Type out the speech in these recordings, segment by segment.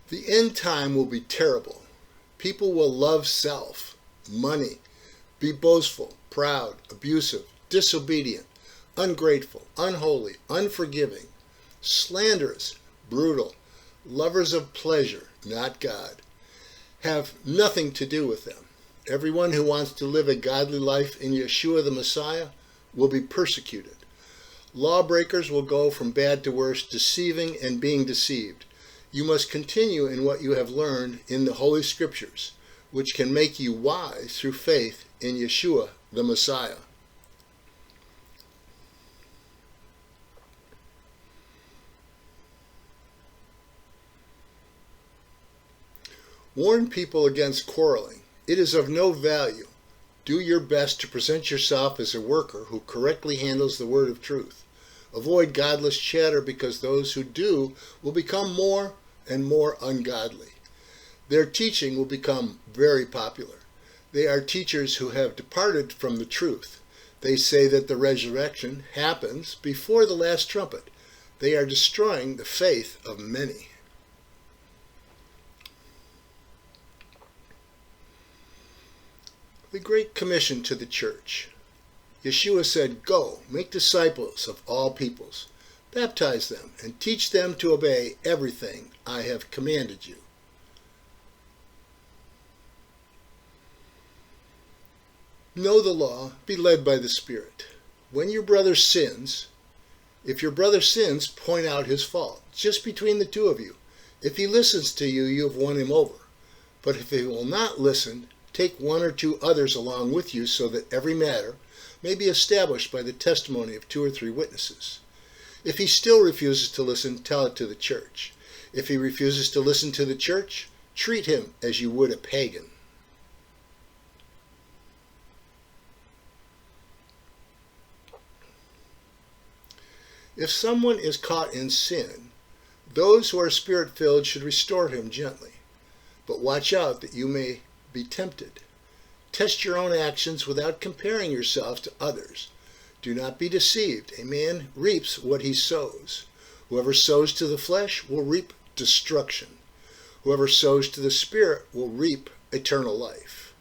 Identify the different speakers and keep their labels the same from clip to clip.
Speaker 1: The end time will be terrible. People will love self, money, be boastful, proud, abusive, disobedient, ungrateful, unholy, unforgiving, slanderous, brutal, lovers of pleasure, not God. Have nothing to do with them. Everyone who wants to live a godly life in Yeshua the Messiah will be persecuted. Lawbreakers will go from bad to worse, deceiving and being deceived. You must continue in what you have learned in the Holy Scriptures, which can make you wise through faith in Yeshua the Messiah. Warn people against quarreling. It is of no value. Do your best to present yourself as a worker who correctly handles the word of truth. Avoid godless chatter, because those who do will become more and more ungodly. Their teaching will become very popular. They are teachers who have departed from the truth. They say that the resurrection happens before the last trumpet. They are destroying the faith of many. The Great Commission to the Church. Yeshua said, "Go, make disciples of all peoples, baptize them, and teach them to obey everything I have commanded you." Know the law, be led by the Spirit. When your brother sins, if your brother sins, point out his fault, just between the two of you. If he listens to you, you have won him over. But if he will not listen, take one or two others along with you, so that every matter may be established by the testimony of 2 or 3 witnesses. If he still refuses to listen, tell it to the church. If he refuses to listen to the church, treat him as you would a pagan. If someone is caught in sin, those who are Spirit-filled should restore him gently. But watch out that you may be tempted. Test your own actions without comparing yourself to others. Do not be deceived. A man reaps what he sows. Whoever sows to the flesh will reap destruction. Whoever sows to the Spirit will reap eternal life.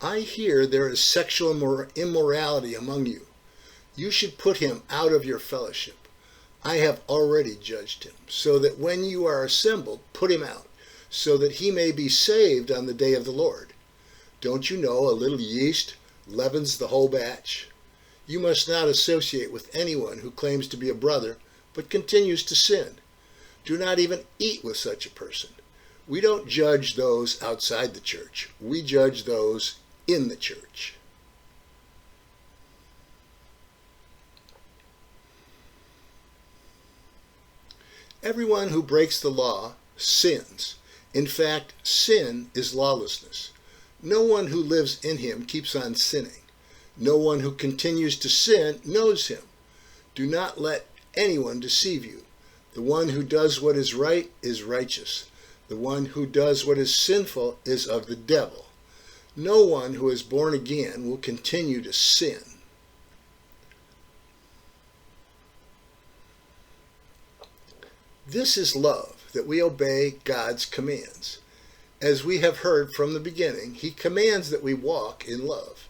Speaker 1: I hear there is sexual immorality among you. You should put him out of your fellowship. I have already judged him, so that when you are assembled, put him out, so that he may be saved on the day of the Lord. Don't you know a little yeast leavens the whole batch? You must not associate with anyone who claims to be a brother, but continues to sin. Do not even eat with such a person. We don't judge those outside the church. We judge those in the church. Everyone who breaks the law sins. In fact, sin is lawlessness. No one who lives in him keeps on sinning. No one who continues to sin knows him. Do not let anyone deceive you. The one who does what is right is righteous. The one who does what is sinful is of the devil. No one who is born again will continue to sin. This is love, that we obey God's commands. As we have heard from the beginning, he commands that we walk in love.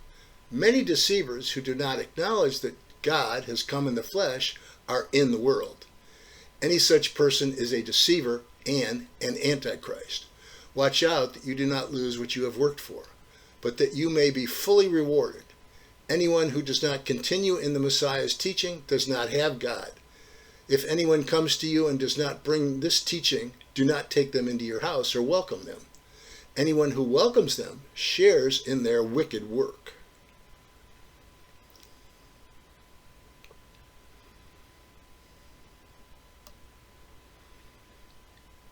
Speaker 1: Many deceivers who do not acknowledge that God has come in the flesh are in the world. Any such person is a deceiver and an antichrist. Watch out that you do not lose what you have worked for, but that you may be fully rewarded. Anyone who does not continue in the Messiah's teaching does not have God. If anyone comes to you and does not bring this teaching, do not take them into your house or welcome them. Anyone who welcomes them shares in their wicked work.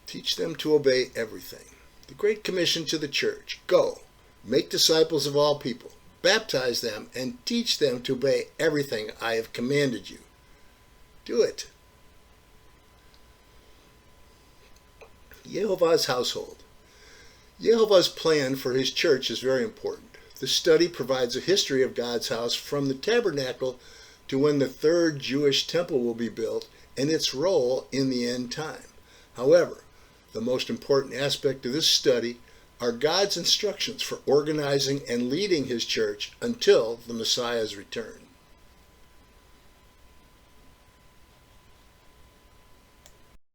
Speaker 1: Teach them to obey everything. The Great Commission to the church. Go, make disciples of all people, baptize them, and teach them to obey everything I have commanded you. Do it. Yehovah's household. Yehovah's plan for his church is very important. The study provides a history of God's house from the tabernacle to when the third Jewish temple will be built and its role in the end time. However, the most important aspect of this study are God's instructions for organizing and leading his church until the Messiah's return.